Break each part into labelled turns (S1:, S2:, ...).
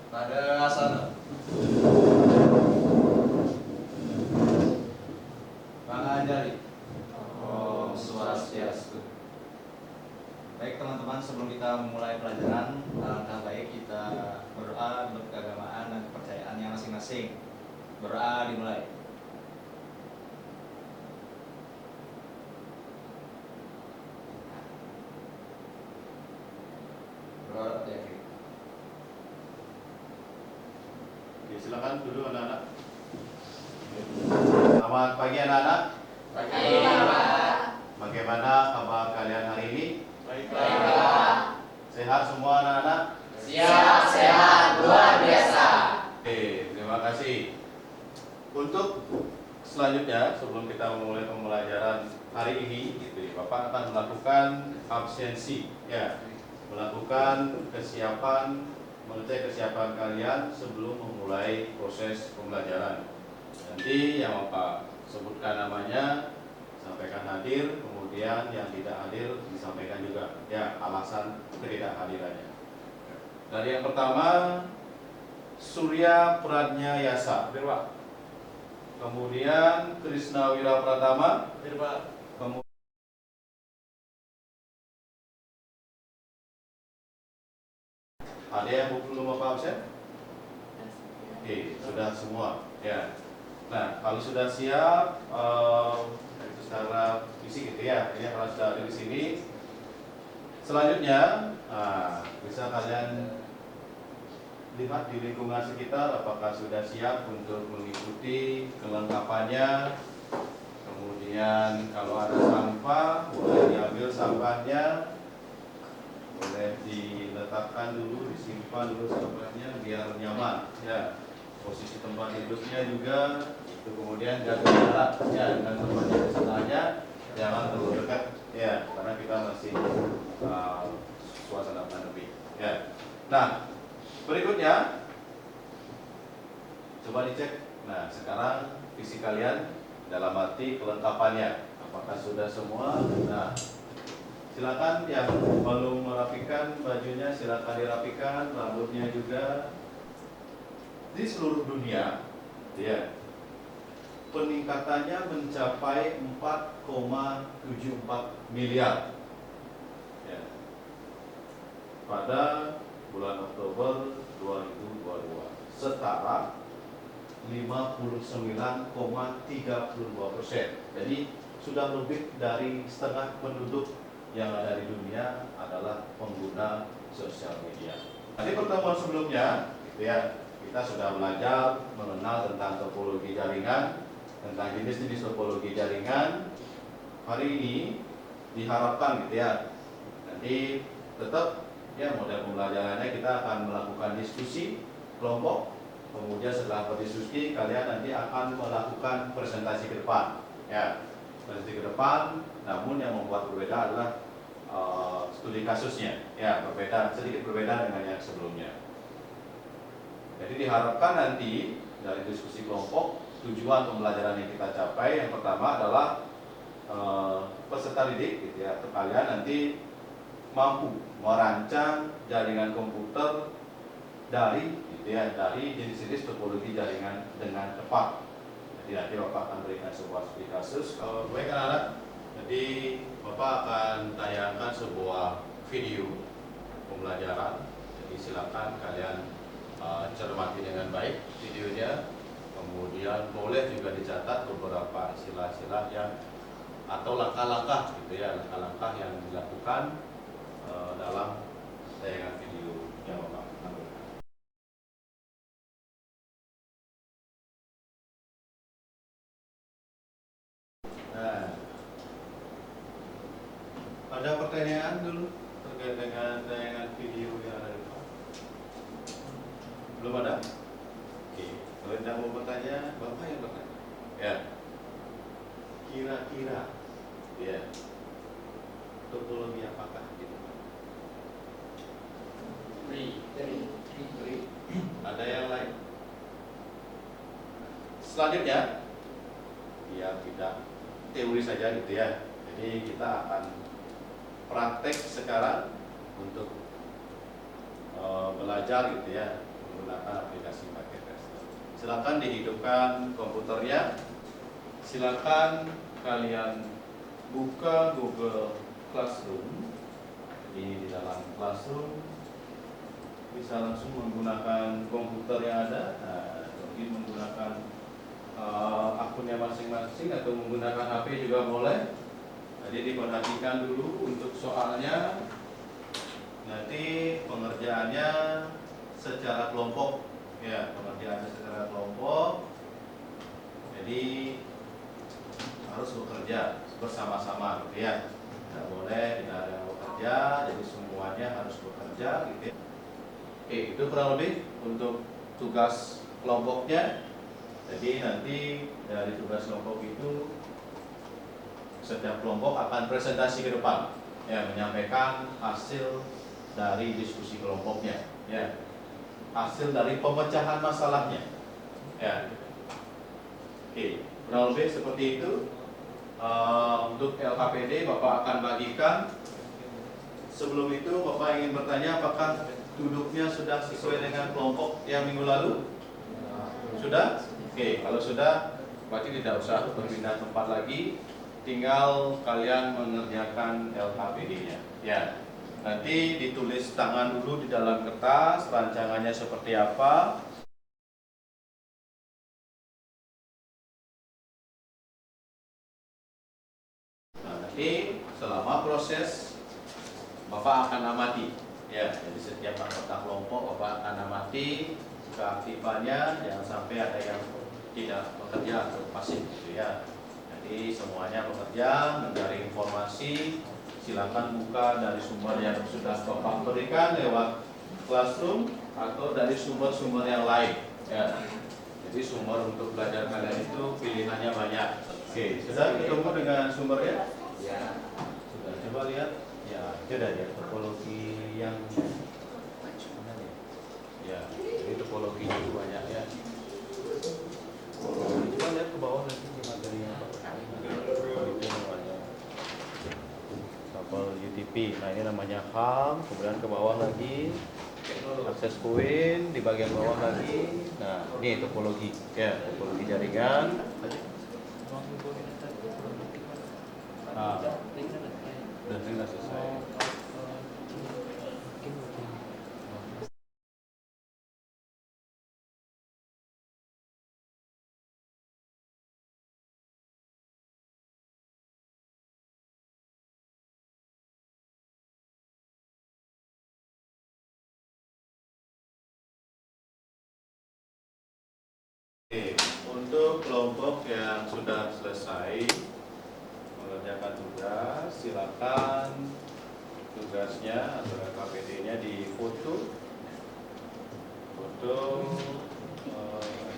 S1: Pada asana. Mengajari. Om Swastiastu. Baik teman-teman, sebelum kita memulai pelajaran, alangkah baik kita berdoa untuk keagamaan dan kepercayaannya masing-masing. Berdoa dimulai. Berdoa ya.
S2: Oke, silakan duduk anak-anak. Selamat pagi anak-anak.
S3: Pagi, Pak.
S2: Bagaimana kabar kalian hari ini?
S3: Baik, Pak.
S2: Sehat semua anak-anak?
S3: Siap, sehat, luar biasa.
S2: Oke, terima kasih. Untuk selanjutnya, sebelum kita memulai pembelajaran hari ini, gitu, Bapak akan melakukan absensi, ya, melakukan kesiapan, mengecek kesiapan kalian sebelum memulai proses pembelajaran. Nanti yang Bapak sebutkan namanya, sampaikan hadir, kemudian yang tidak hadir disampaikan juga, ya, alasan ketidakhadirannya. Dari yang pertama, Surya Pradnya Yasa, Pak. Kemudian Krisna Wira Pratama, Pak. Kemudian ada yang belum Bapak absen? Oke, sudah semua, ya. Nah, kalau sudah siap, itu secara fisik gitu ya. Ini kalau sudah ada di sini, selanjutnya, bisa kalian lihat di lingkungan sekitar apakah sudah siap untuk mengikuti kelengkapannya. Kemudian kalau ada sampah, boleh diambil sampahnya, boleh diletakkan dulu, disimpan dulu sampahnya biar nyaman, ya. Posisi tempat duduknya juga itu, kemudian jaga jarak ya dengan tempat yang sebelahnya, jangan terlalu dekat ya, karena kita masih suasana pandemi ya. Nah, berikutnya coba dicek. Nah, sekarang fisik kalian dalam arti kelengkapannya apakah sudah semua? Nah, silakan yang belum merapikan bajunya silakan dirapikan, rambutnya juga. Di seluruh dunia, ya, peningkatannya mencapai 4,74 miliar ya, pada bulan Oktober 2022, setara 59,32%. Jadi sudah lebih dari setengah penduduk yang ada di dunia adalah pengguna sosial media. Di pertemuan sebelumnya, gitu ya, kita sudah belajar mengenal tentang topologi jaringan, tentang jenis-jenis topologi jaringan. Hari ini diharapkan gitu ya, nanti tetap ya model pembelajarannya kita akan melakukan diskusi kelompok. Kemudian setelah berdiskusi kalian nanti akan melakukan presentasi ke depan, ya, presentasi ke depan. Namun yang membuat berbeda adalah studi kasusnya, ya, sedikit berbeda dengan yang sebelumnya. Jadi diharapkan nanti dari diskusi kelompok tujuan pembelajaran yang kita capai yang pertama adalah peserta didik, gitu ya, atau kalian nanti mampu merancang jaringan komputer dari, gitu ya, dari jenis-jenis topologi jaringan dengan tepat. Jadi nanti Bapak akan berikan sebuah studi kasus. Kalau baik anak-anak, jadi Bapak akan tayangkan sebuah video pembelajaran. Jadi silakan kalian cermati dengan baik videonya, kemudian boleh juga dicatat beberapa istilah-istilah yang atau langkah-langkah, gitu ya, langkah-langkah yang dilakukan dalam tayangan video yang Bapak tampilkan. Nah, ada pertanyaan dulu terkait dengan tayangan video yang ada di depan? Belum ada? Oke, kalau tidak mau bertanya, Bapak yang bertanya. Ya, kira-kira, ya, topologi apakah gitu? Ada yang lain? Selanjutnya, biar tidak teori saja gitu ya. Jadi kita akan praktek sekarang untuk belajar gitu ya menggunakan aplikasi pakai tester. Silakan dihidupkan komputernya. Silakan kalian buka Google Classroom. Jadi di dalam Classroom bisa langsung menggunakan komputer yang ada. Nah, mungkin menggunakan akunnya masing-masing atau menggunakan HP juga boleh. Jadi diperhatikan dulu untuk soalnya. Nanti pengerjaannya secara kelompok, ya pengerjaannya secara kelompok. Jadi harus bekerja bersama-sama, gitu ya. Tidak boleh tidak ada yang bekerja, jadi semuanya harus bekerja, gitu ya. Oke, itu kurang lebih untuk tugas kelompoknya. Jadi nanti dari tugas kelompok itu setiap kelompok akan presentasi ke depan, ya menyampaikan hasil dari diskusi kelompoknya, ya hasil dari pemecahan masalahnya, ya. Oke, kurang lebih seperti itu. Untuk LKPD Bapak akan bagikan. Sebelum itu Bapak ingin bertanya apakah duduknya sudah sesuai dengan kelompok yang minggu lalu? Sudah? Oke, kalau sudah berarti tidak usah berpindah tempat lagi. Tinggal kalian mengerjakan LKPD-nya. Ya. Nanti ditulis tangan dulu di dalam kertas, rancangannya seperti apa. Nah, nanti selama proses Bapak akan amati. Ya, jadi setiap anggota kelompok Bapak akan amati keaktifannya, jangan sampai ada yang tidak bekerja atau pasif gitu ya. Jadi semuanya bekerja, mencari informasi. Silakan buka dari sumber yang sudah Bapak berikan lewat Classroom atau dari sumber-sumber yang lain. Ya. Jadi sumber untuk belajar kalian itu pilihannya banyak. Oke, sudah ketemu dengan sumbernya?
S1: Ya.
S2: Sudah, coba lihat. Ya, itu ada ya topologi yang ya, ini topologinya itu banyak ya. Coba lihat ke bawah nanti di materinya apa. Itu namanya sampel UTP. Nah, ini namanya HAM, kemudian ke bawah lagi akses point, di bagian bawah lagi. Nah, ini topologi ya, topologi jaringan. Nah, dan ini sudah selesai. Oke, untuk kelompok yang sudah selesai mengerjakan tugas, silakan tugasnya atau KPD-nya difoto,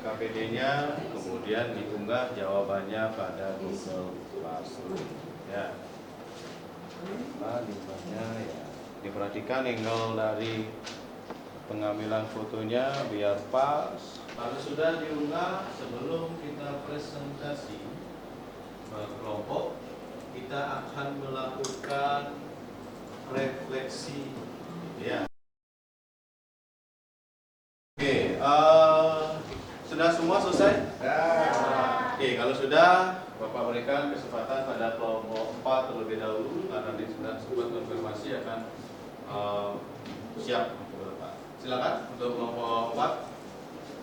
S2: KPD-nya, kemudian diunggah jawabannya pada Google Classroom. Ya, limbahnya ya diperhatikan angle dari pengambilan fotonya biar pas. Kalau sudah diunggah, sebelum kita presentasi kelompok, kita akan melakukan refleksi, ya. Oke, sudah semua selesai? Ya. Oke, kalau sudah, Bapak berikan kesempatan pada kelompok 4 terlebih dahulu, karena nanti sudah sempat konfirmasi akan siap. Silakan untuk kelompok 4.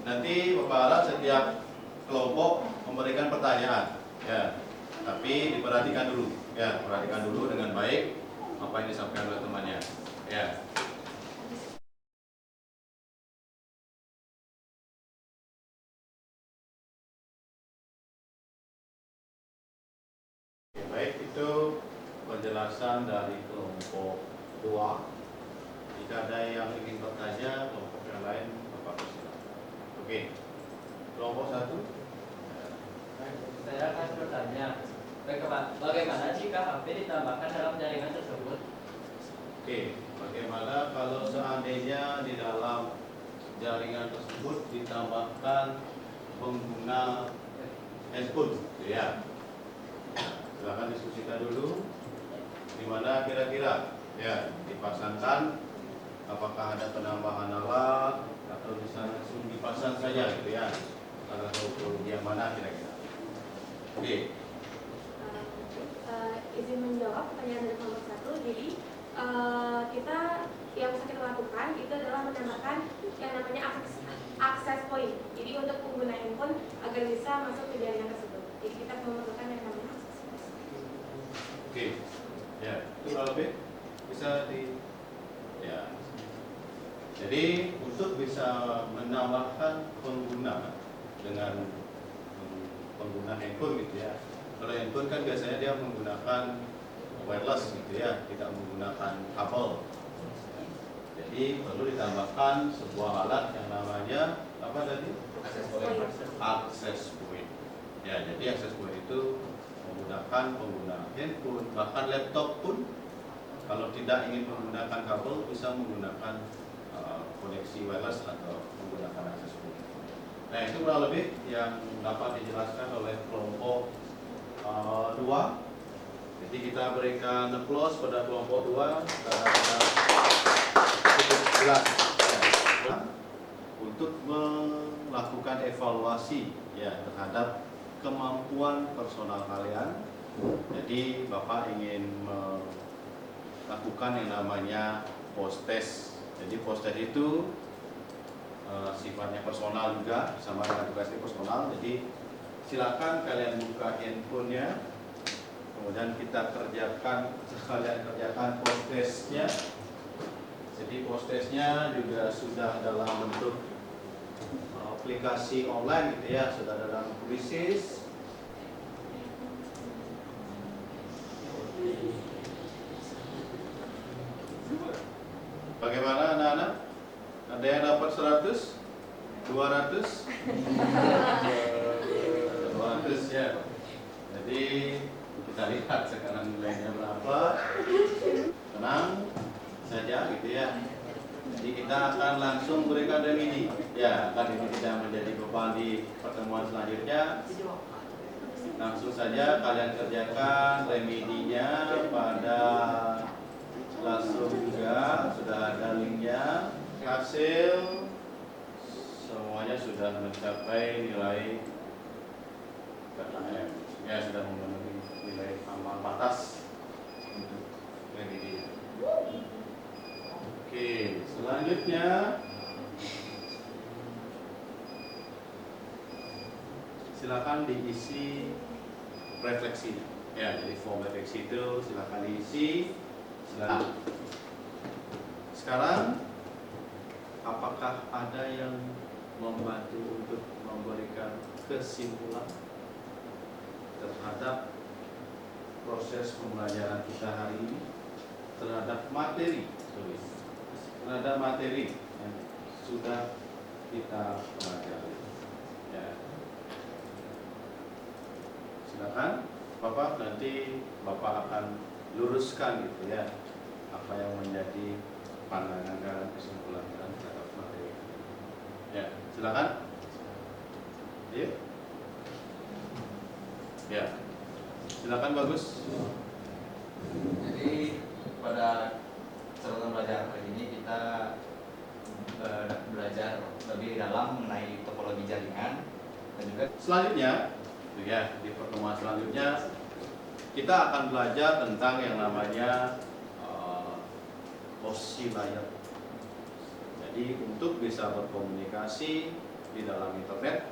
S2: Nanti Bapak harap setiap kelompok memberikan pertanyaan, ya. Tapi diperhatikan dulu, ya. Perhatikan dulu dengan baik apa yang disampaikan oleh temannya, ya. Oke, baik, itu penjelasan dari kelompok 2. Jika ada yang ingin bertanya, kelompok yang lain Bapak persilakan. Oke, kelompok 1.
S4: Saya akan bertanya, bagaimana jika HP ditambahkan dalam jaringan tersebut?
S2: Oke, bagaimana kalau seandainya di dalam jaringan tersebut ditambahkan pengguna handphone, ya. Silakan diskusikan dulu. Di mana kira-kira ya dipasangkan? Apakah ada penambahan alat atau bisa langsung dipasang saja gitu ya? Alat teknologi yang mana kira-kira? Oke.
S5: Izin menjawab pertanyaan dari nomor 1. Jadi kita yang bisa kita lakukan itu adalah menambahkan yang namanya akses point. Jadi untuk pengguna handphone agar bisa masuk ke jaringan tersebut. Jadi kita memerlukan yang namanya akses point.
S2: Oke. Ya, itu kalau lebih bisa di ya. Jadi untuk bisa menambahkan pengguna dengan pengguna handphone gitu ya. Kalau handphone kan biasanya dia menggunakan wireless gitu ya, tidak menggunakan kabel. Jadi perlu ditambahkan sebuah alat yang namanya apa tadi? Akses point. Ya, jadi akses point itu menggunakan pengguna handphone, bahkan laptop pun kalau tidak ingin menggunakan kabel bisa menggunakan koneksi wireless atau menggunakan akses point. Nah, itu kurang lebih yang dapat dijelaskan oleh kelompok 2. Jadi kita berikan applause pada kelompok 2 karena cukup jelas ya, untuk melakukan evaluasi ya terhadap kemampuan personal kalian. Jadi Bapak ingin melakukan yang namanya post test. Jadi post test itu sifatnya personal juga, sama dengan tugas personal. Jadi silakan kalian buka handphonenya, kemudian kita kalian kerjakan post testnya. Jadi post testnya juga sudah dalam bentuk aplikasi online gitu ya, sudah dalam Quizzes. Bagaimana anak-anak? Ada yang dapat 100? 200? 200 ya. Jadi kita lihat sekarang nilainya berapa. Tenang saja gitu ya. Jadi kita akan langsung berikan remedi. Ya, kan ini tidak menjadi beban di pertemuan selanjutnya. Langsung saja kalian kerjakan remedinya pada langsung juga, sudah ada linknya. Hasil semuanya sudah mencapai nilai KKM. Ya, sudah memenuhi nilai amal batas untuk remedinya. Oke, selanjutnya silakan diisi refleksinya. Ya, jadi form refleksi itu silakan diisi. Silakan. Sekarang apakah ada yang membantu untuk memberikan kesimpulan terhadap proses pembelajaran kita hari ini, terhadap materi yang sudah kita pelajari? Ya. Silakan Bapak, nanti Bapak akan luruskan gitu ya apa yang menjadi pandangan dan kesimpulan terhadap materi. Ya, silakan. Iya. Ya. Silakan Bagus.
S1: Jadi pada catatan pelajaran kali ini kita belajar lebih dalam mengenai topologi jaringan dan juga
S2: Selanjutnya, ya, di pertemuan selanjutnya kita akan belajar tentang yang namanya posisi layar. Jadi untuk bisa berkomunikasi di dalam internet,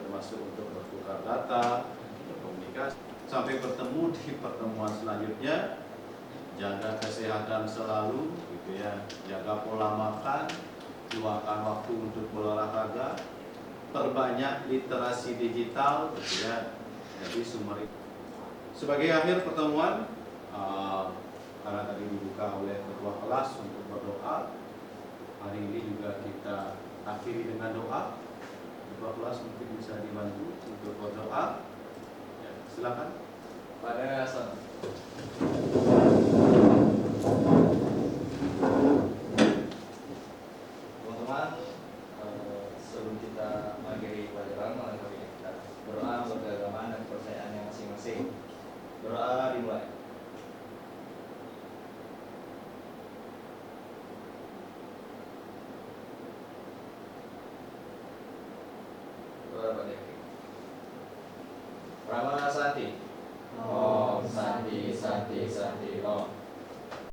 S2: termasuk untuk bertukar data, berkomunikasi, sampai bertemu di pertemuan selanjutnya. Jaga kesehatan selalu, gitu ya. Jaga pola makan, luangkan waktu untuk berolahraga, perbanyak literasi digital, gitu ya. Jadi sumber. Sebagai akhir pertemuan, karena tadi dibuka oleh ketua kelas untuk berdoa, hari ini juga kita akhiri dengan doa. Ketua kelas mungkin bisa dibantu untuk berdoa. Ya, silakan.
S1: pada saat teman-teman, sebelum kita mengakhiri pelajaran malam hari ini, kita berdoa untuk
S3: Pramana Santi.